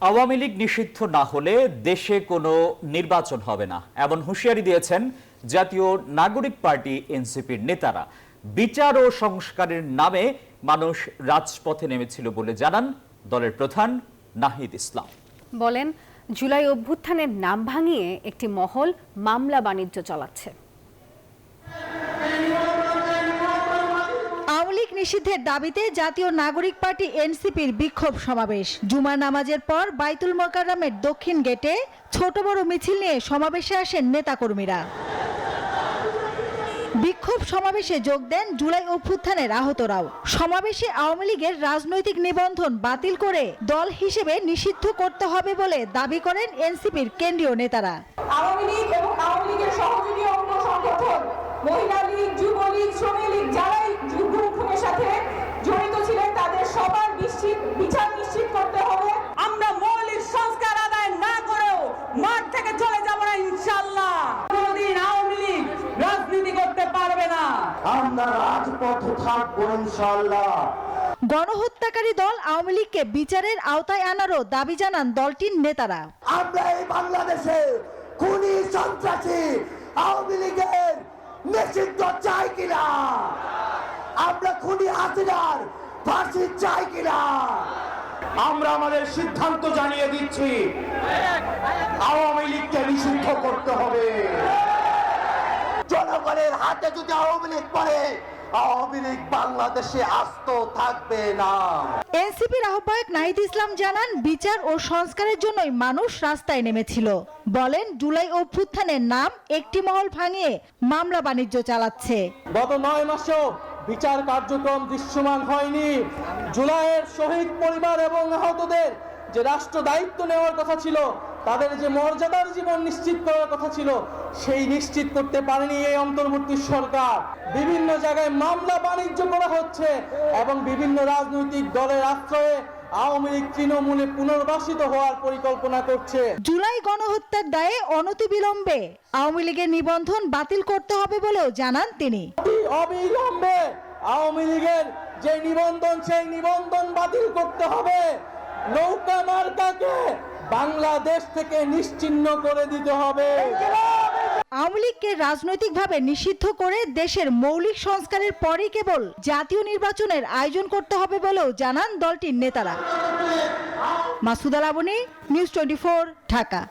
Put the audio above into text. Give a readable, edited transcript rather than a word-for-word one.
আওয়ামী লীগ নিষিদ্ধ না হলে দেশে কোনো নির্বাচন হবে না এমন হুঁশিয়ারি দিয়েছেন জাতীয় নাগরিক পার্টি এনসিপির নেতারা। বিচার ও সংস্কারের নামে মানুষ রাজপথে নেমেছিল বলে জানান দলের প্রধান নাহিদ ইসলাম। বলেন, জুলাই অভ্যুত্থানের নাম ভাঙিয়ে একটি মহল মামলা বাণিজ্য চালাচ্ছে। আওয়ামী লীগ নিষিদ্ধের দাবিতে জাতীয় নাগরিক পার্টি এনসিপির বিক্ষোভ সমাবেশ। জুমা নামাজের পর বাইতুল মোকাররমের দক্ষিণ গেটে ছোট বড় মিছিল নিয়ে সমাবেশে আসেন নেতাকর্মীরা। বিক্ষোভ সমাবেশে যোগ দেন জুলাই অভ্যুত্থানের আহতরাও। সমাবেশে আওয়ামী লীগের রাজনৈতিক নিবন্ধন বাতিল করে দল হিসেবে নিষিদ্ধ করতে হবে বলে দাবি করেন এনসিপির কেন্দ্রীয় নেতারা। আওয়ামী লীগ এবং আওয়ামী লীগের সহযোগী অঙ্গ সংগঠন মহিলা লীগ, যুবলীগ, শ্রমিক লীগ যারাই যুদ্ধের সাথে জড়িত ছিলেন তাদের সবার বিচার নিশ্চিত করতে হবে। আমরা মৌলিক সংস্কার আদায় না করেও মাঠ থেকে চলে যাব না ইনশাআল্লাহ। কোনদিন আওয়ামী লীগ রাজনীতি করতে পারবে না। আমরা রাজপথে থাকবো ইনশাআল্লাহ। গণহত্যাকারী দল আওয়ামী লীগকে বিচারের আওতায় আনারও দাবি জানান দলটির নেতারা। আমরা এই বাংলাদেশে খুনি সন্ত্রাসী আওয়ামী লীগের নিষিদ্ধ চাই কিনা, আমরা খুনি হাসিনার ফাঁসি চাই কিনা। আমরা আমাদের সিদ্ধান্ত জানিয়ে দিচ্ছি, আওয়ামী লীগকে নিষিদ্ধ করতে হবে। জনগণের হাতে যদি আওয়ামী লীগ পড়ে, আওয়ামী লীগ বাংলাদেশে আস্ত থাকবে না। এনসিপির আহ্বায়ক নাহিদ ইসলাম জানান, বিচার ও সংস্কারের জন্যই মানুষ রাস্তায় নেমেছিল। বলেন, জুলাই অভ্যুত্থানের নাম একটি মহল ভাঙিয়ে মামলা বাণিজ্য চালাচ্ছে। গত 9 মাসেও বিচার কার্যক্রম দৃশ্যমান হয়নি। জুলাইয়ের শহীদ পরিবার এবং আহতদের যে রাষ্ট্র দায়িত্ব নেওয়ার কথা ছিল, তাদের যে মর্যাদার জীবন নিশ্চিত করার কথা ছিল, সেই নিশ্চিত করতে পারেনি এই অন্তর্বর্তী সরকার। বিভিন্ন জায়গায় মামলা বাণিজ্য করা হচ্ছে এবং বিভিন্ন রাজনৈতিক দলের আশ্রয়ে আওয়ামী লীগ তৃণমূলে পুনর্বাসিত হওয়ার পরিকল্পনা করছে। জুলাই গণহত্যার দায়ে অনতিবিলম্বে আওয়ামী লীগের নিবন্ধন বাতিল করতে হবে বলেও জানান তিনি। অবিলম্বে আওয়ামী লীগের যে নিবন্ধন, সেই নিবন্ধন বাতিল করতে হবে। নৌকা মার্কাকে বাংলাদেশ থেকে নিশ্চিহ্ন করে দিতে হবে। আওয়ামী লীগকে রাজনৈতিকভাবে নিষিদ্ধ করে দেশের মৌলিক সংস্কারের পরই কেবল জাতীয় নির্বাচনের আয়োজন করতে হবে বলেও জানান দলটির নেতারা। মাসুদা লাবনী, নিউজ 24, ঢাকা।